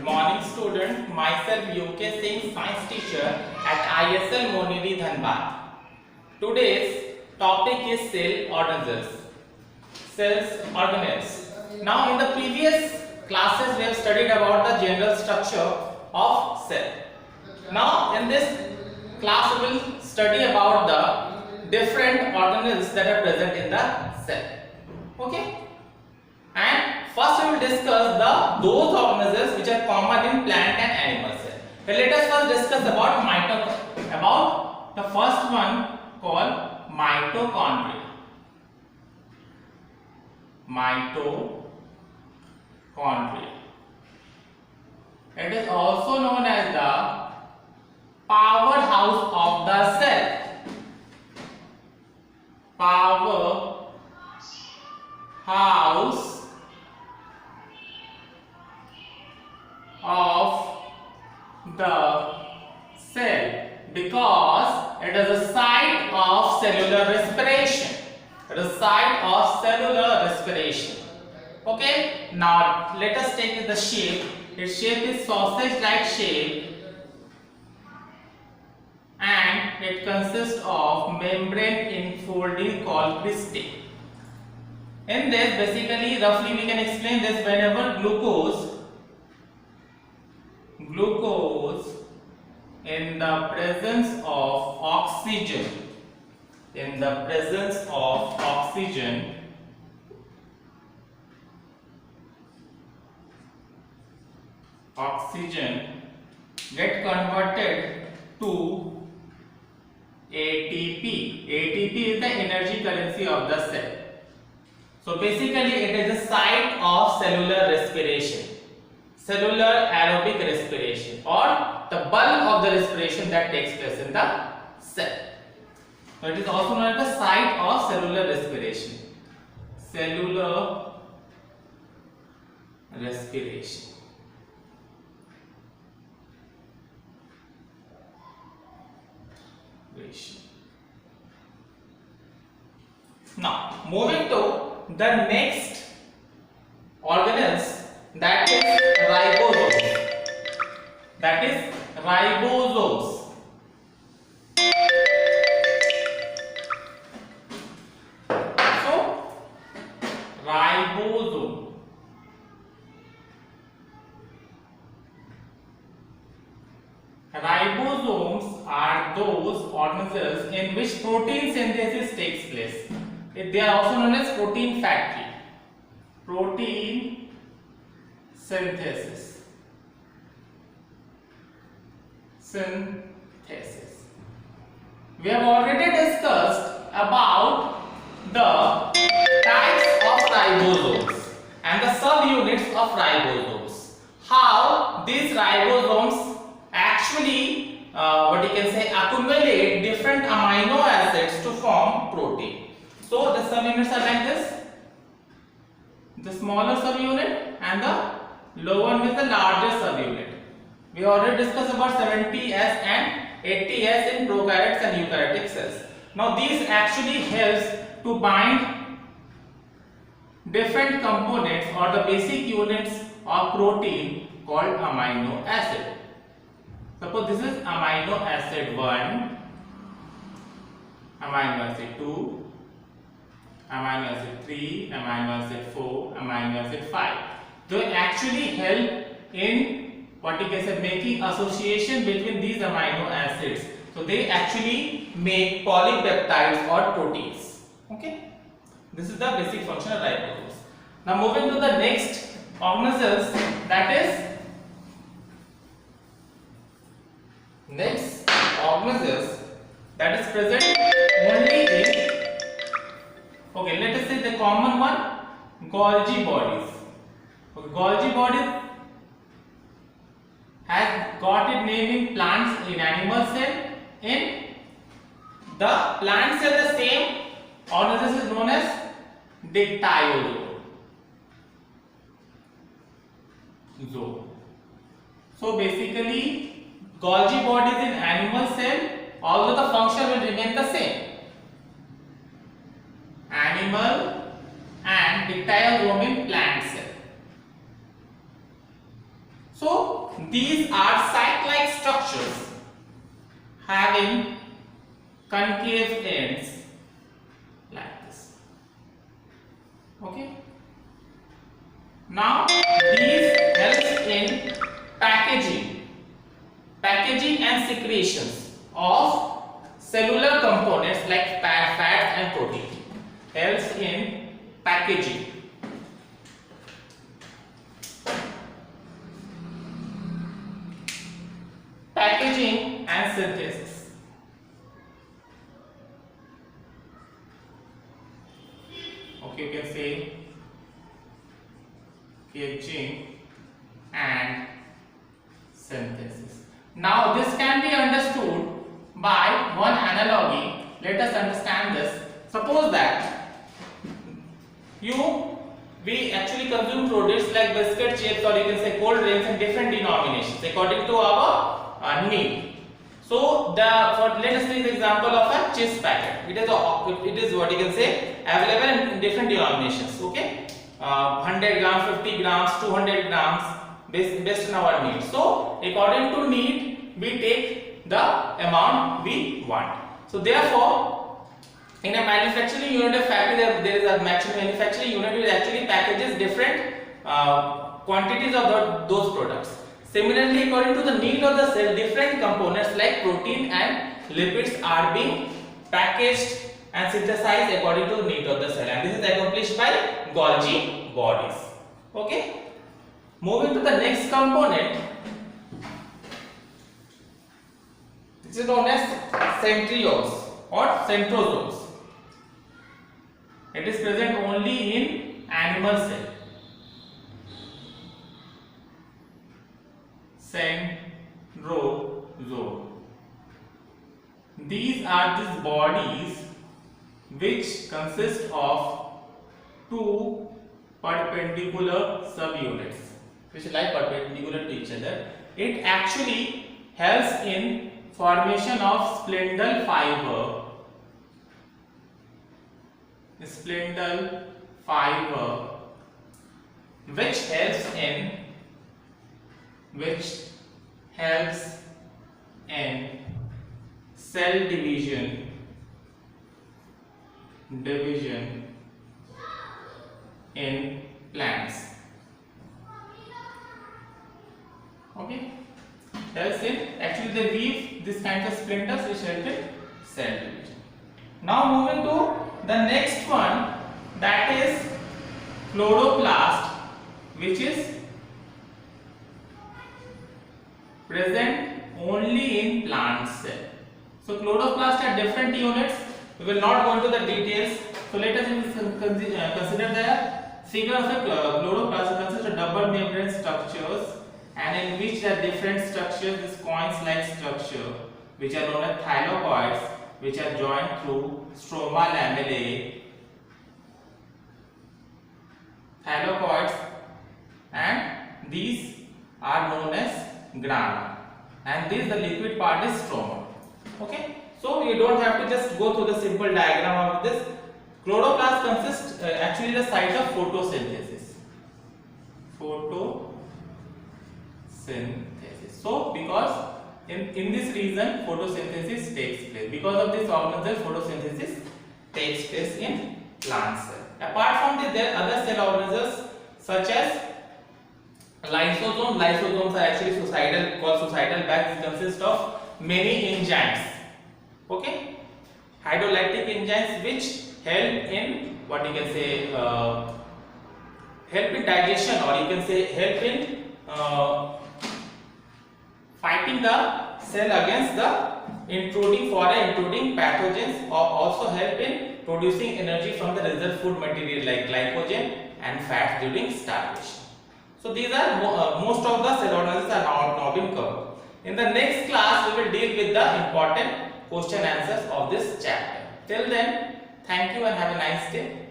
Good morning student, myself UK Singh, science teacher at ISL Moniri Dhanbad. Today's topic is cell organisms. Cells organelles. Now in the previous classes we have studied about the general structure of cell. Now in this class we will study about the different organelles that are present in the cell. Okay? And first we will discuss those organisms which are common in plant and animal cell. So let us first discuss about the first one called mitochondria. Mitochondria. It is also known as the powerhouse of the cell. Powerhouse of the cell because it is a site of cellular respiration. It is a site of cellular respiration. Okay, now let us take the shape. Its shape is sausage-like shape and it consists of membrane enfolding called cristae. In this, basically, roughly we can explain this: whenever glucose in the presence of oxygen get converted to ATP. ATP is the energy currency of the cell. So basically it is a site of cellular respiration, cellular aerobic respiration, or the bulk of the respiration that takes place in the cell. So it is also known as the site of cellular respiration. Cellular respiration. Now moving to the next organelles, that is ribosomes. So ribosomes are those organelles in which protein synthesis takes place. They are also known as protein factory. Protein synthesis. We have already discussed about the types of ribosomes and the subunits of ribosomes. How these ribosomes actually accumulate different amino acids to form protein. So the subunits are like this: the smaller subunit and the lower one is the larger subunit. We already discussed about 70S and 80S in prokaryotes and eukaryotic cells. Now these actually helps to bind different components or the basic units of protein called amino acid. Suppose this is amino acid 1, amino acid 2, amino acid 3, amino acid 4, amino acid 5. They actually help in making association between these amino acids. So they actually make polypeptides or proteins. Okay, this is the basic function of ribosomes. Now moving to the next organelles, that is present only in, okay, let us say the common one, Golgi bodies. Okay, Golgi bodies has got its name in plants, in animal cell. In the plant cell, the same organism is known as dictyozoa. So basically, Golgi bodies in animal cell, although the function will remain the same. Animal and dictyosome in plant cell. So These are sac-like structures having concave ends like this. Okay. Now these helps in packaging and secretions of cellular components like fat and protein. Helps in packaging. Packaging and synthesis. Okay, you can say packaging and synthesis. Now this can be understood by one analogy. Let us understand this. Suppose that we actually consume products like biscuit, chips, or you can say cold drinks in different denominations according to our need. So let us take the example of a chips packet. It is what you can say available in different denominations. Okay, 100 grams, 50 grams, 200 grams, based on our need. So according to need, we take the amount we want. So therefore, in a manufacturing unit of factory, there is a manufacturing unit which actually packages different quantities of those products. Similarly, according to the need of the cell, different components like protein and lipids are being packaged and synthesized according to the need of the cell, and this is accomplished by Golgi bodies. Okay. Moving to the next component, this is known as centrioles or centrosomes. It is present only in animal cell. Centrosome. These are these bodies which consist of two perpendicular subunits which lie perpendicular to each other. It actually helps in formation of spindle fiber. Spindle fiber, which helps in cell division in plants. Okay, helps in actually they weave this kind of splinters which help in cell division. Now moving to the next one, that is chloroplast, which is present only in plant cell. So chloroplast are different units. We will not go into the details. So let us consider the figure of a chloroplast. It consists of double membrane structures, and in which there are different structures, this coins-like structure, which are known as thylakoids, which are joined through stroma lamellae, thylakoids, and these are known as grana, and this the liquid part is stroma. Okay, so you don't have to just go through the simple diagram of this. Chloroplast consists actually the site of photosynthesis. So because in this region photosynthesis takes place. Because of this organism, photosynthesis takes place in plant cell. Apart from this, there are other cell organisms such as lysosomes. Lysosomes are actually called suicidal bags. It consists of many enzymes. Okay, hydrolytic enzymes which help in what you can say help in digestion, or you can say help in fighting the cell against the intruding pathogens, or also help in producing energy from the reserve food material like glycogen and fats during starvation. So these are most of the cell organisms are now been covered. In the next class, we will deal with the important question answers of this chapter. Till then, thank you and have a nice day.